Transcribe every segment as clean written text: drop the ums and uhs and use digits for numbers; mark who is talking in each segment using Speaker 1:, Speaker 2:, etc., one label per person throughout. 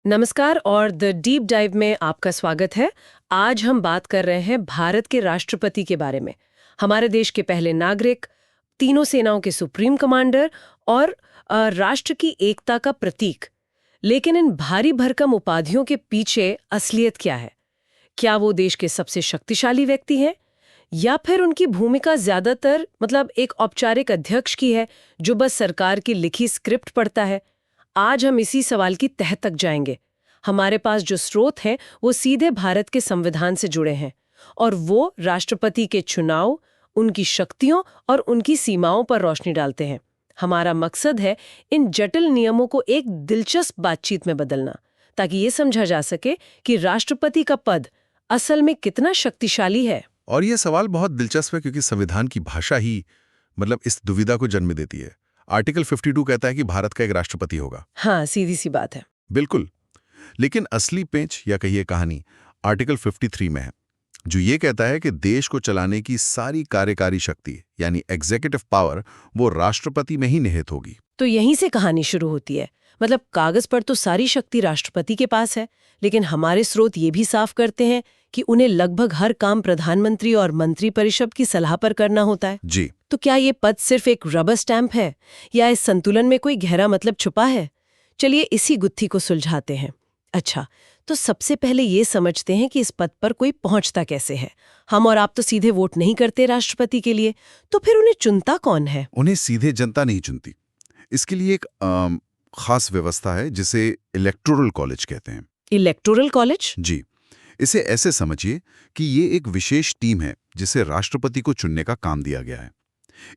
Speaker 1: नमस्कार और the deep dive में आपका स्वागत है। आज हम बात कर रहे हैं भारत के राष्ट्रपति के बारे में। हमारे देश के पहले नागरिक, तीनों सेनाओं के सुप्रीम कमांडर और राष्ट्र की एकता का प्रतीक। लेकिन इन भारी भरकम उपाधियों के पीछे असलियत क्या है? क्या वो देश के सबसे शक्तिशाली व्यक्ति हैं या फिर उनकी भूमिका ज्यादातर एक औपचारिक अध्यक्ष की है जो बस सरकार की लिखी स्क्रिप्ट पढ़ता है? आज हम इसी सवाल की तह तक जाएंगे। हमारे पास जो स्रोत हैं वो सीधे भारत के संविधान से जुड़े हैं और वो राष्ट्रपति के चुनाव, उनकी शक्तियों और उनकी सीमाओं पर रोशनी डालते हैं। हमारा मकसद है इन जटिल नियमों को एक दिलचस्प बातचीत में बदलना, ताकि ये समझा जा सके कि राष्ट्रपति का पद असल में कितना शक्तिशाली है।
Speaker 2: और ये सवाल बहुत दिलचस्प है क्योंकि संविधान की भाषा ही इस दुविधा को जन्म देती है। आर्टिकल 52 कहता है कि भारत का एक राष्ट्रपति होगा।
Speaker 1: हाँ, सीधी सी बात है।
Speaker 2: बिल्कुल। लेकिन असली पेंच या कहिए कहानी आर्टिकल 53 में है, जो ये कहता है कि देश को चलाने की सारी कार्यकारी शक्ति यानी एग्जीक्यूटिव पावर वो राष्ट्रपति में ही निहित होगी।
Speaker 1: तो यहीं से कहानी शुरू होती है। कागज पर तो सारी शक्ति राष्ट्रपति के पास है, लेकिन हमारे स्रोत ये भी साफ करते हैं कि उन्हें लगभग हर काम प्रधानमंत्री और मंत्रिपरिषद की सलाह पर करना होता है।
Speaker 2: जी।
Speaker 1: तो क्या ये पद सिर्फ एक रबर स्टैंप है या इस संतुलन में कोई गहरा मतलब छुपा है? चलिए इसी गुत्थी को सुलझाते हैं। अच्छा, तो सबसे पहले ये समझते हैं कि इस पद पर कोई पहुंचता कैसे है। हम और आप तो सीधे वोट नहीं करते राष्ट्रपति के लिए, तो फिर उन्हें चुनता कौन है?
Speaker 2: उन्हें सीधे जनता नहीं चुनती। इसके लिए एक खास व्यवस्था है जिसे इलेक्टोरल कॉलेज कहते हैं।
Speaker 1: Electoral college?
Speaker 2: जी। इसे ऐसे समझिए कि ये एक विशेष टीम है जिसे राष्ट्रपति को चुनने का काम दिया गया है।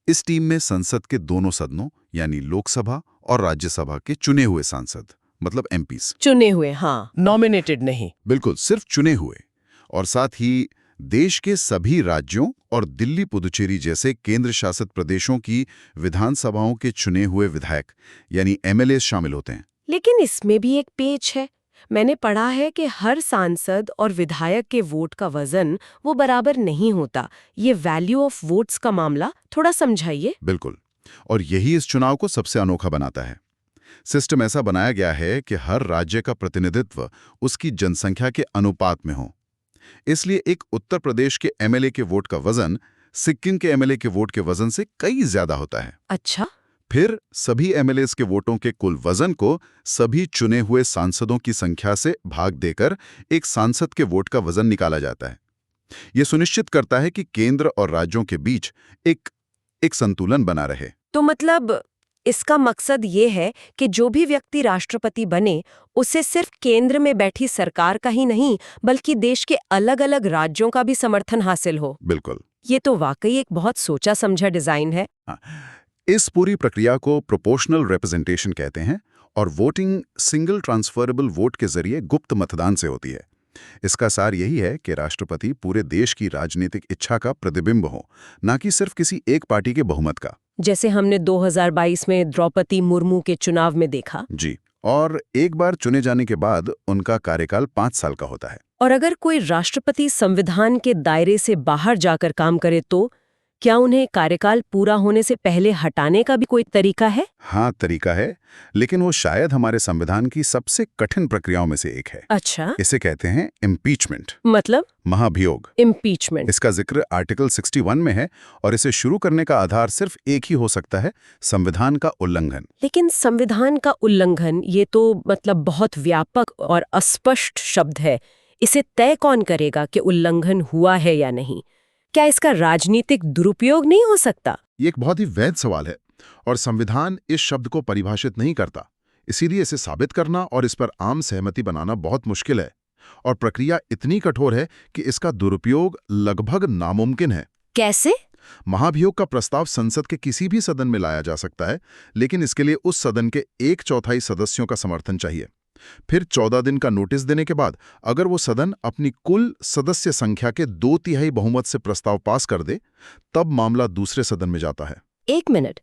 Speaker 2: इस टीम में संसद के दोनों सदनों यानी लोकसभा और राज्यसभा के चुने हुए सांसद एमपीज।
Speaker 1: चुने हुए, हाँ, नॉमिनेटेड नहीं।
Speaker 2: बिल्कुल, सिर्फ चुने हुए। और साथ ही देश के सभी राज्यों और दिल्ली पुदुचेरी जैसे केंद्र शासित प्रदेशों की विधानसभाओं के चुने हुए विधायक यानी एमएलए शामिल होते हैं।
Speaker 1: लेकिन इसमें भी एक पेच है। मैंने पढ़ा है कि हर सांसद और विधायक के वोट का वजन वो बराबर नहीं होता। ये वैल्यू ऑफ वोट्स का मामला थोड़ा समझाइए।
Speaker 2: बिल्कुल, और यही इस चुनाव को सबसे अनोखा बनाता है। सिस्टम ऐसा बनाया गया है कि हर राज्य का प्रतिनिधित्व उसकी जनसंख्या के अनुपात में हो। इसलिए एक उत्तर प्रदेश के एमएलए के वोट का वजन सिक्किम के एमएलए के वोट के वजन से कई ज्यादा होता है।
Speaker 1: अच्छा।
Speaker 2: फिर सभी एमएलएस के वोटों के कुल वजन को सभी चुने हुए सांसदों की संख्या से भाग देकर एक सांसद के वोट का वजन निकाला जाता है। यह सुनिश्चित करता है कि केंद्र और राज्यों के बीच एक संतुलन बना रहे।
Speaker 1: तो इसका मकसद ये है कि जो भी व्यक्ति राष्ट्रपति बने उसे सिर्फ केंद्र में बैठी सरकार का ही नहीं बल्कि देश के अलग अलग राज्यों का भी समर्थन हासिल हो।
Speaker 2: बिल्कुल।
Speaker 1: ये तो वाकई एक बहुत सोचा समझा डिजाइन है।
Speaker 2: इस पूरी प्रक्रिया को प्रोपोर्शनल रिप्रेजेंटेशन कहते हैं और वोटिंग सिंगल ट्रांसफरेबल वोट के जरिए गुप्त मतदान से होती है। इसका सार यही है कि राष्ट्रपति पूरे देश की राजनीतिक इच्छा का प्रतिबिंब हो, न कि सिर्फ किसी एक पार्टी के बहुमत का,
Speaker 1: जैसे हमने 2022 में द्रौपदी मुर्मू के चुनाव में देखा।
Speaker 2: जी। और एक बार चुने जाने के बाद उनका कार्यकाल 5 साल का होता है।
Speaker 1: और अगर कोई राष्ट्रपति संविधान के दायरे से बाहर जाकर काम करे तो क्या उन्हें कार्यकाल पूरा होने से पहले हटाने का भी कोई तरीका है?
Speaker 2: हाँ, तरीका है, लेकिन वो शायद हमारे संविधान की सबसे कठिन प्रक्रियाओं में से एक है।
Speaker 1: अच्छा।
Speaker 2: इसे कहते हैं इम्पीचमेंट, महाभियोग।
Speaker 1: इम्पीचमेंट।
Speaker 2: इसका जिक्र आर्टिकल 61 में है और इसे शुरू करने का आधार सिर्फ एक ही हो सकता है, संविधान का उल्लंघन।
Speaker 1: लेकिन संविधान का उल्लंघन ये तो बहुत व्यापक और अस्पष्ट शब्द है। इसे तय कौन करेगा कि उल्लंघन हुआ है या नहीं? क्या इसका राजनीतिक दुरुपयोग नहीं हो सकता?
Speaker 2: ये एक बहुत ही वैध सवाल है और संविधान इस शब्द को परिभाषित नहीं करता। इसीलिए इसे साबित करना और इस पर आम सहमति बनाना बहुत मुश्किल है और प्रक्रिया इतनी कठोर है कि इसका दुरुपयोग लगभग नामुमकिन है।
Speaker 1: कैसे?
Speaker 2: महाभियोग का प्रस्ताव संसद के किसी भी सदन में लाया जा सकता है, लेकिन इसके लिए उस सदन के 1/4 सदस्यों का समर्थन चाहिए। फिर 14 दिन का नोटिस देने के बाद अगर वो सदन अपनी कुल सदस्य संख्या के 2/3 बहुमत से प्रस्ताव पास कर दे, तब मामला दूसरे सदन में जाता है।
Speaker 1: 1 मिनट,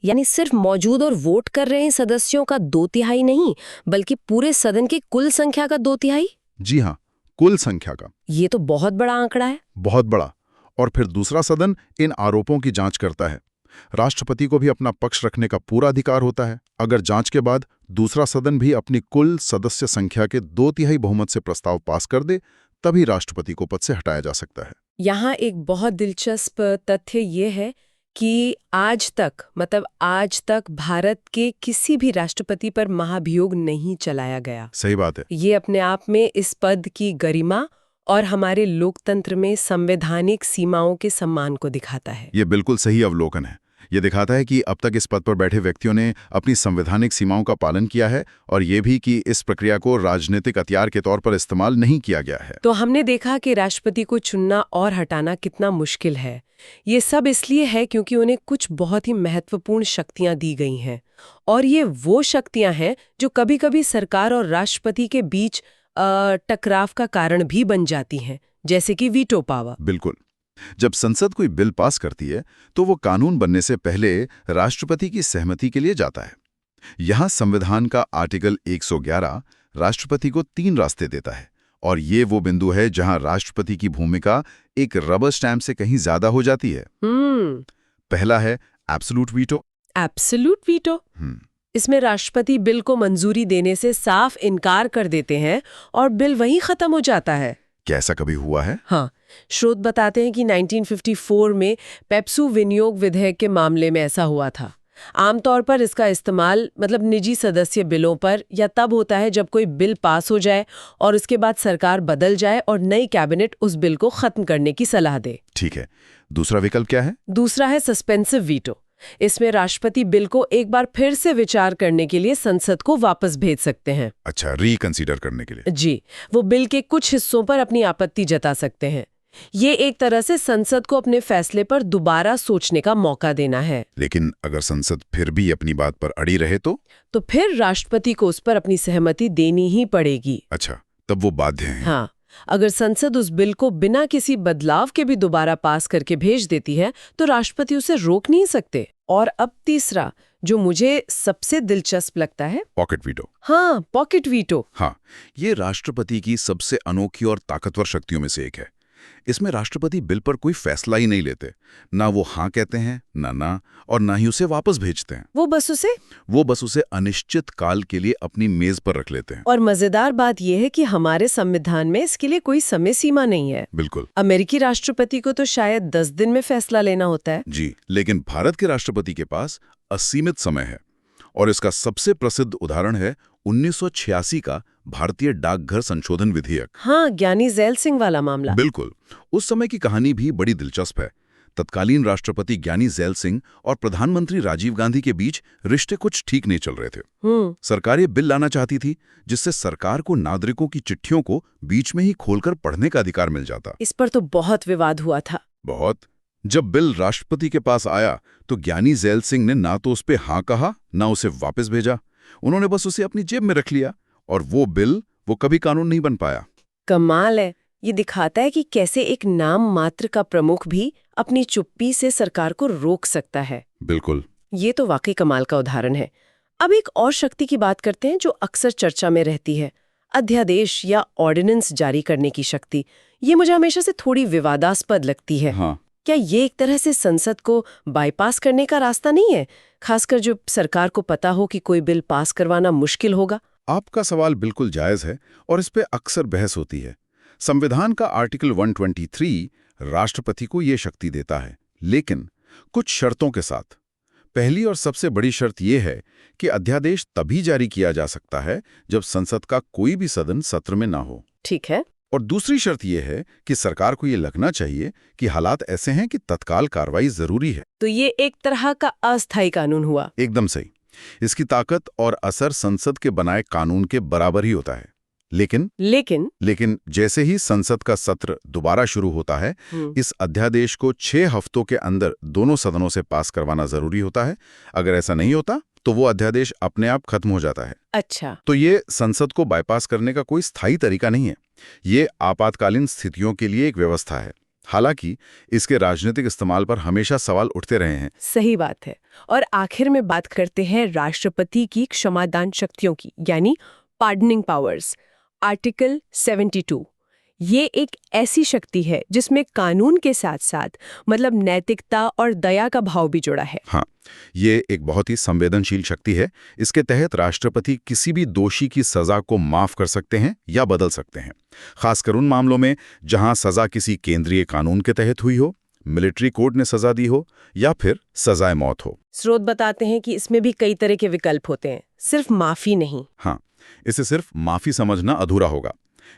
Speaker 1: यानी सिर्फ मौजूद और वोट कर रहे सदस्यों का 2/3 नहीं बल्कि पूरे सदन की कुल संख्या का 2/3?
Speaker 2: जी हाँ, कुल संख्या का।
Speaker 1: ये तो बहुत बड़ा आंकड़ा है।
Speaker 2: बहुत बड़ा। और फिर दूसरा सदन इन आरोपों की जांच करता है। राष्ट्रपति को भी अपना पक्ष रखने का पूरा अधिकार होता है। अगर जांच के बाद दूसरा सदन भी अपनी कुल सदस्य संख्या के 2/3 बहुमत से प्रस्ताव पास कर दे, तभी राष्ट्रपति को पद से हटाया जा सकता है।
Speaker 1: यहाँ एक बहुत दिलचस्प तथ्य ये है कि आज तक भारत के किसी भी राष्ट्रपति पर महाभियोग नहीं चलाया गया।
Speaker 2: सही बात है।
Speaker 1: ये अपने आप में इस पद की गरिमा और हमारे लोकतंत्र में संवैधानिक सीमाओं के सम्मान को दिखाता है।
Speaker 2: ये बिल्कुल सही अवलोकन है। ये दिखाता है कि अब तक इस पद पर बैठे व्यक्तियों ने अपनी संवैधानिक सीमाओं का पालन किया है और ये भी कि इस प्रक्रिया को राजनीतिक हथियार के तौर पर इस्तेमाल नहीं किया गया है।
Speaker 1: तो हमने देखा कि राष्ट्रपति को चुनना और हटाना कितना मुश्किल है। ये सब इसलिए है क्योंकि उन्हें कुछ बहुत ही महत्वपूर्ण शक्तियां दी गई हैं, और ये वो शक्तियां हैं जो कभी-कभी सरकार और राष्ट्रपति के बीच टकराव का कारण भी बन जाती हैं, जैसे कि वीटो पावर।
Speaker 2: बिल्कुल। जब संसद कोई बिल पास करती है तो वो कानून बनने से पहले राष्ट्रपति की सहमति के लिए जाता है। यहाँ संविधान का आर्टिकल 111 राष्ट्रपति को 3 रास्ते देता है, और ये वो बिंदु है जहां राष्ट्रपति की भूमिका एक रबर स्टैम्प से कहीं ज्यादा हो जाती है। पहला है एब्सोल्यूट वीटो।
Speaker 1: Absolute veto. इसमें राष्ट्रपति बिल को मंजूरी देने से साफ इनकार कर देते हैं और बिल वहीं खत्म हो जाता है।
Speaker 2: क्या ऐसा कभी हुआ है?
Speaker 1: हाँ, स्रोत बताते हैं कि 1954 में पेप्सू विनियोग विधेयक के मामले में ऐसा हुआ था। आमतौर पर इसका इस्तेमाल निजी सदस्य बिलों पर या तब होता है जब कोई बिल पास हो जाए और उसके बाद सरकार बदल जाए और नई कैबिनेट उस बिल को खत्म करने की सलाह दे।
Speaker 2: ठीक है। दूसरा विकल्प क्या है?
Speaker 1: दूसरा है सस्पेंसिव वीटो। इसमें राष्ट्रपति बिल को एक बार फिर से विचार करने के लिए संसद को वापस भेज सकते हैं।
Speaker 2: अच्छा, रिकंसीडर करने के लिए।
Speaker 1: जी, वो बिल के कुछ हिस्सों पर अपनी आपत्ति जता सकते हैं। ये एक तरह से संसद को अपने फैसले पर दोबारा सोचने का मौका देना है।
Speaker 2: लेकिन अगर संसद फिर भी अपनी बात पर अड़ी रहे तो
Speaker 1: फिर राष्ट्रपति को उस पर अपनी सहमति देनी ही पड़ेगी।
Speaker 2: अच्छा, तब वो बाध्य हैं।
Speaker 1: हाँ, अगर संसद उस बिल को बिना किसी बदलाव के भी दोबारा पास करके भेज देती है तो राष्ट्रपति उसे रोक नहीं सकते। और अब तीसरा, जो मुझे सबसे दिलचस्प लगता है,
Speaker 2: पॉकेट वीटो।
Speaker 1: हाँ, पॉकेट वीटो।
Speaker 2: हाँ, ये राष्ट्रपति की सबसे अनोखी और ताकतवर शक्तियों में से एक है। इसमें राष्ट्रपति बिल पर कोई फैसला ही नहीं लेते। ना वो हाँ कहते हैं, ना और ना ही उसे वापस भेजते हैं।
Speaker 1: वो बस उसे
Speaker 2: अनिश्चित काल के लिए अपनी मेज पर रख लेते हैं।
Speaker 1: और मजेदार बात यह है कि हमारे संविधान में इसके लिए कोई समय सीमा नहीं है।
Speaker 2: बिल्कुल।
Speaker 1: अमेरिकी राष्ट्रपति को तो शायद 10 दिन में फैसला लेना होता है।
Speaker 2: जी, लेकिन भारत के राष्ट्रपति के पास असीमित समय है। और इसका सबसे प्रसिद्ध उदाहरण है 1986 का भारतीय डाकघर संशोधन विधेयक।
Speaker 1: हाँ, ज्ञानी ज़ैल सिंह वाला मामला।
Speaker 2: बिल्कुल। उस समय की कहानी भी बड़ी दिलचस्प है। तत्कालीन राष्ट्रपति ज्ञानी ज़ैल सिंह और प्रधानमंत्री राजीव गांधी के बीच रिश्ते कुछ ठीक नहीं चल रहे थे। सरकार ये बिल लाना चाहती थी जिससे सरकार को नागरिकों की चिट्ठियों को बीच में ही खोलकर पढ़ने का अधिकार मिल जाता।
Speaker 1: इस पर तो बहुत विवाद हुआ था।
Speaker 2: बहुत। जब बिल राष्ट्रपति के पास आया तो ज्ञानी ज़ैल सिंह ने ना तो उस पे हाँ कहा, ना उसे वापस भेजा। उन्होंने बस उसे अपनी जेब में रख लिया और वो बिल कभी कानून नहीं बन पाया।
Speaker 1: कमाल है। ये दिखाता है कि कैसे एक नाम मात्र का प्रमुख भी अपनी चुप्पी से सरकार को रोक सकता है।
Speaker 2: बिल्कुल।
Speaker 1: ये तो वाकई कमाल का उदाहरण है। अब एक और शक्ति की बात करते हैं जो अक्सर चर्चा में रहती है, अध्यादेश या ऑर्डिनेंस जारी करने की शक्ति। ये मुझे हमेशा से थोड़ी विवादास्पद लगती है।
Speaker 2: हाँ।
Speaker 1: क्या ये एक तरह से संसद को बाईपास करने का रास्ता नहीं है, खासकर जो सरकार को पता हो कि कोई बिल पास करवाना मुश्किल होगा?
Speaker 2: आपका सवाल बिल्कुल जायज है और इस पे अक्सर बहस होती है। संविधान का आर्टिकल 123 राष्ट्रपति को ये शक्ति देता है, लेकिन कुछ शर्तों के साथ। पहली और सबसे बड़ी शर्त यह है कि अध्यादेश तभी जारी किया जा सकता है जब संसद का कोई भी सदन सत्र में ना हो।
Speaker 1: ठीक है।
Speaker 2: और दूसरी शर्त यह है कि सरकार को ये लगना चाहिए कि हालात ऐसे हैं कि तत्काल कार्रवाई जरूरी है।
Speaker 1: तो ये एक तरह का अस्थायी कानून हुआ।
Speaker 2: एकदम सही। इसकी ताकत और असर संसद के बनाए कानून के बराबर ही होता है। लेकिन जैसे ही संसद का सत्र दोबारा शुरू होता है, इस अध्यादेश को 6 हफ्तों के अंदर दोनों सदनों से पास करवाना जरूरी होता है। अगर ऐसा नहीं होता तो वो अध्यादेश अपने आप खत्म हो जाता है।
Speaker 1: अच्छा।
Speaker 2: तो ये संसद को बाईपास करने का कोई स्थायी तरीका नहीं है। ये आपातकालीन स्थितियों के लिए एक व्यवस्था है। हालांकि इसके राजनीतिक इस्तेमाल पर हमेशा सवाल उठते रहे हैं।
Speaker 1: सही बात है। और आखिर में बात करते हैं राष्ट्रपति की क्षमादान शक्तियों की, यानी पार्डनिंग पावर्स। आर्टिकल 72 ये एक ऐसी शक्ति है जिसमें कानून के साथ साथ मतलब नैतिकता और दया का भाव भी जुड़ा है।
Speaker 2: हाँ, ये एक बहुत ही संवेदनशील शक्ति है। इसके तहत राष्ट्रपति किसी भी दोषी की सजा को माफ कर सकते हैं या बदल सकते हैं, खासकर उन मामलों में जहां सजा किसी केंद्रीय कानून के तहत हुई हो, मिलिट्री कोर्ट ने सजा दी हो या फिर सजाए मौत हो।
Speaker 1: स्रोत बताते हैं कि इसमें भी कई तरह के विकल्प होते हैं, सिर्फ माफी नहीं।
Speaker 2: हाँ, इसे सिर्फ माफी समझना अधूरा होगा।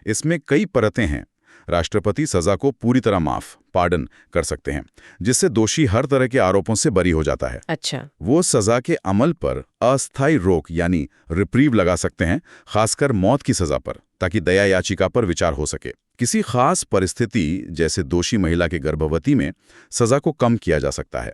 Speaker 2: इसमें कई परतें हैं। राष्ट्रपति सजा को पूरी तरह माफ पार्डन कर सकते हैं, जिससे दोषी हर तरह के आरोपों से बरी हो जाता है।
Speaker 1: अच्छा।
Speaker 2: वो सजा के अमल पर अस्थायी रोक यानी रिप्रीव लगा सकते हैं, खासकर मौत की सजा पर, ताकि दया याचिका पर विचार हो सके। किसी खास परिस्थिति जैसे दोषी महिला के गर्भवती में सजा को कम किया जा सकता है,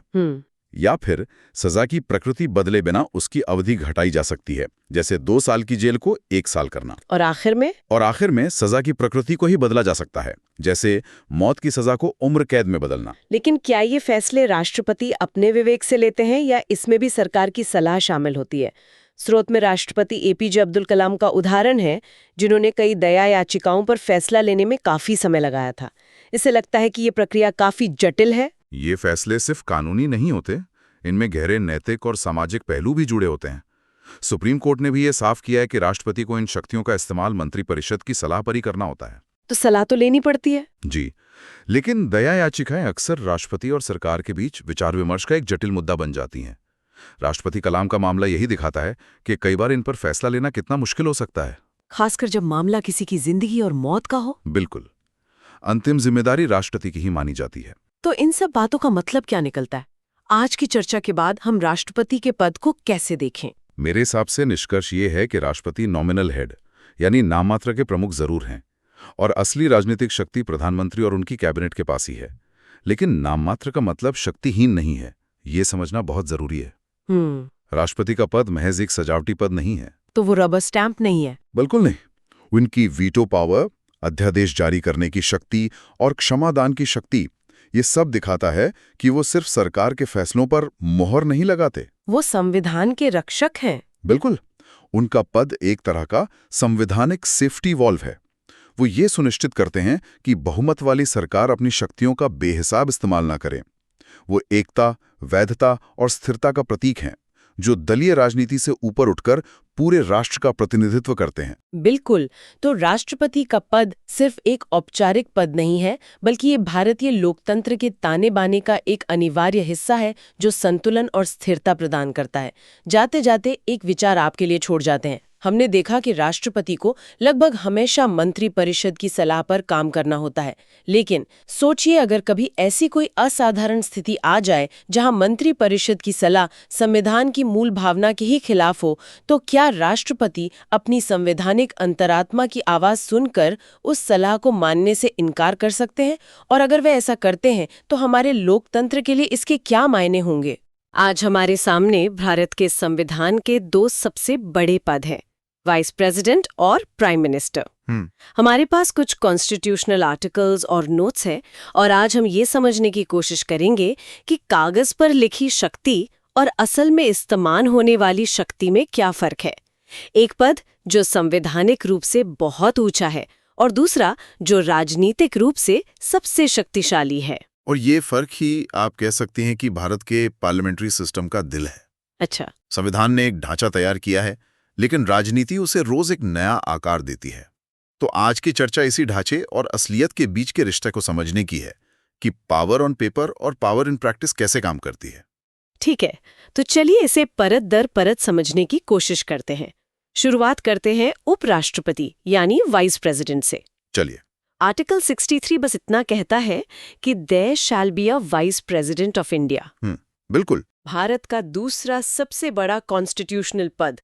Speaker 2: या फिर सजा की प्रकृति बदले बिना उसकी अवधि घटाई जा सकती है, जैसे 2 साल की जेल को 1 साल करना।
Speaker 1: और आखिर में
Speaker 2: सजा की प्रकृति को ही बदला जा सकता है, जैसे मौत की सजा को उम्र कैद में बदलना।
Speaker 1: लेकिन क्या ये फैसले राष्ट्रपति अपने विवेक से लेते हैं या इसमें भी सरकार की सलाह शामिल होती है? स्रोत में राष्ट्रपति एपीजे अब्दुल कलाम का उदाहरण है, जिन्होंने कई दया याचिकाओं पर फैसला लेने में काफी समय लगाया था। इससे लगता है कि ये प्रक्रिया काफी जटिल है।
Speaker 2: ये फैसले सिर्फ कानूनी नहीं होते, इनमें गहरे नैतिक और सामाजिक पहलू भी जुड़े होते हैं। सुप्रीम कोर्ट ने भी ये साफ किया है कि राष्ट्रपति को इन शक्तियों का इस्तेमाल मंत्रिपरिषद की सलाह पर ही करना होता है।
Speaker 1: तो सलाह तो लेनी पड़ती है।
Speaker 2: जी, लेकिन दया याचिकाएं अक्सर राष्ट्रपति और सरकार के बीच विचार विमर्श का एक जटिल मुद्दा बन जाती हैं। राष्ट्रपति कलाम का मामला यही दिखाता है कि कई बार इन पर फैसला लेना कितना मुश्किल हो सकता है,
Speaker 1: खासकर जब मामला किसी की जिंदगी और मौत का हो।
Speaker 2: बिल्कुल, अंतिम जिम्मेदारी राष्ट्रपति की ही मानी जाती है।
Speaker 1: तो इन सब बातों का मतलब क्या निकलता है? आज की चर्चा के बाद हम राष्ट्रपति के पद को कैसे देखें?
Speaker 2: मेरे हिसाब से निष्कर्ष ये है कि राष्ट्रपति नॉमिनल हेड यानी नाममात्र के प्रमुख जरूर हैं, और असली राजनीतिक शक्ति प्रधानमंत्री और उनकी कैबिनेट के पास ही है। लेकिन नाममात्र का मतलब शक्तिहीन नहीं है, ये समझना बहुत जरूरी है। राष्ट्रपति का पद महज एक सजावटी पद नहीं है।
Speaker 1: तो वो रबर स्टैंप नहीं है?
Speaker 2: बिल्कुल नहीं। उनकी वीटो पावर, अध्यादेश जारी करने की शक्ति और क्षमादान की शक्ति, ये सब दिखाता है कि वो सिर्फ सरकार के फैसलों पर मोहर नहीं लगाते।
Speaker 1: वो संविधान के रक्षक हैं।
Speaker 2: बिल्कुल, उनका पद एक तरह का संवैधानिक सेफ्टी वॉल्व है। वो ये सुनिश्चित करते हैं कि बहुमत वाली सरकार अपनी शक्तियों का बेहिसाब इस्तेमाल ना करे। वो एकता, वैधता और स्थिरता का प्रतीक हैं, जो दलीय राजनीति से ऊपर उठकर पूरे राष्ट्र का प्रतिनिधित्व करते हैं।
Speaker 1: बिल्कुल, तो राष्ट्रपति का पद सिर्फ एक औपचारिक पद नहीं है, बल्कि ये भारतीय लोकतंत्र के ताने बाने का एक अनिवार्य हिस्सा है, जो संतुलन और स्थिरता प्रदान करता है। जाते जाते एक विचार आपके लिए छोड़ जाते हैं। हमने देखा कि राष्ट्रपति को लगभग हमेशा मंत्रिपरिषद की सलाह पर काम करना होता है, लेकिन सोचिए अगर कभी ऐसी कोई असाधारण स्थिति आ जाए जहां मंत्रिपरिषद की सलाह संविधान की मूल भावना के ही खिलाफ हो, तो क्या राष्ट्रपति अपनी संवैधानिक अंतरात्मा की आवाज सुनकर उस सलाह को मानने से इनकार कर सकते हैं? और अगर वे ऐसा करते हैं तो हमारे लोकतंत्र के लिए इसके क्या मायने होंगे? आज हमारे सामने भारत के संविधान के 2 सबसे बड़े पद हैं, वाइस प्रेसिडेंट और प्राइम मिनिस्टर। हमारे पास कुछ कॉन्स्टिट्यूशनल आर्टिकल्स और नोट्स हैं, और आज हम ये समझने की कोशिश करेंगे कि कागज पर लिखी शक्ति और असल में इस्तेमाल होने वाली शक्ति में क्या फर्क है। एक पद जो संवैधानिक रूप से बहुत ऊंचा है और दूसरा जो राजनीतिक रूप से सबसे शक्तिशाली है।
Speaker 2: और ये फर्क ही आप कह सकते हैं कि भारत के पार्लियामेंट्री सिस्टम का दिल है।
Speaker 1: अच्छा।
Speaker 2: संविधान ने एक ढांचा तैयार किया है, लेकिन राजनीति उसे रोज एक नया आकार देती है। तो आज की चर्चा इसी ढांचे और असलियत के बीच के रिश्ते को समझने की है कि पावर ऑन पेपर और पावर इन प्रैक्टिस कैसे काम करती है।
Speaker 1: ठीक है, तो चलिए इसे परत दर परत समझने की कोशिश करते हैं। शुरुआत करते हैं उपराष्ट्रपति यानी वाइस प्रेसिडेंट से।
Speaker 2: चलिए।
Speaker 1: आर्टिकल 63 बस इतना कहता है कि there shall be a vice president of India.
Speaker 2: बिल्कुल।
Speaker 1: भारत का दूसरा सबसे बड़ा कॉन्स्टिट्यूशनल पद।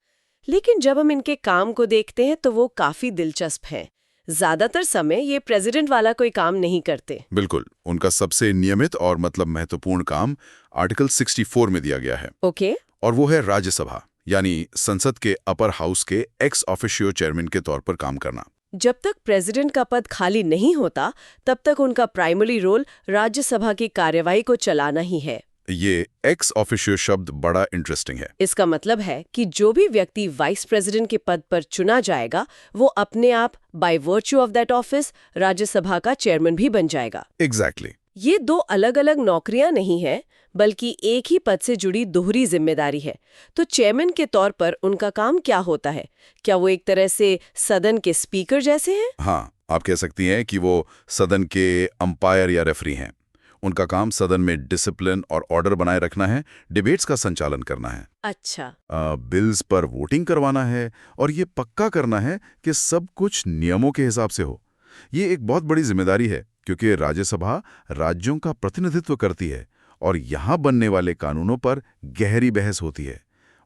Speaker 1: लेकिन जब हम इनके काम को देखते हैं तो वो काफी दिलचस्प है। ज्यादातर समय ये प्रेसिडेंट वाला कोई काम नहीं करते।
Speaker 2: बिल्कुल, उनका सबसे नियमित और महत्वपूर्ण काम आर्टिकल 64 में दिया गया है।
Speaker 1: ओके।
Speaker 2: और वो है राज्यसभा यानी संसद के अपर हाउस के एक्स ऑफिशियो चेयरमैन के तौर पर काम करना।
Speaker 1: जब तक प्रेसिडेंट का पद खाली नहीं होता, तब तक उनका प्राइमरी रोल राज्यसभा की कार्यवाही को चलाना ही है।
Speaker 2: ये एक्स ऑफिशियो शब्द बड़ा इंटरेस्टिंग है।
Speaker 1: इसका मतलब है कि जो भी व्यक्ति वाइस प्रेसिडेंट के पद पर चुना जाएगा वो अपने आप by virtue of that office Rajya Sabha का चेयरमैन भी बन जाएगा।
Speaker 2: एग्जैक्टली।
Speaker 1: ये दो अलग अलग नौकरियां नहीं है, बल्कि एक ही पद से जुड़ी दोहरी जिम्मेदारी है। तो चेयरमैन के तौर पर उनका काम क्या होता है? क्या वो एक तरह से सदन के स्पीकर जैसे हैं?
Speaker 2: हाँ, आप कह सकती हैं कि वो सदन के अंपायर या रेफरी हैं। उनका काम सदन में डिसिप्लिन और ऑर्डर बनाए रखना है, डिबेट्स का संचालन करना है,
Speaker 1: अच्छा।
Speaker 2: बिल्स पर वोटिंग करवाना है और ये पक्का करना है कि सब कुछ नियमों के हिसाब से हो। ये एक बहुत बड़ी जिम्मेदारी है क्योंकि राज्यसभा राज्यों का प्रतिनिधित्व करती है और यहाँ बनने वाले कानूनों पर गहरी बहस होती है।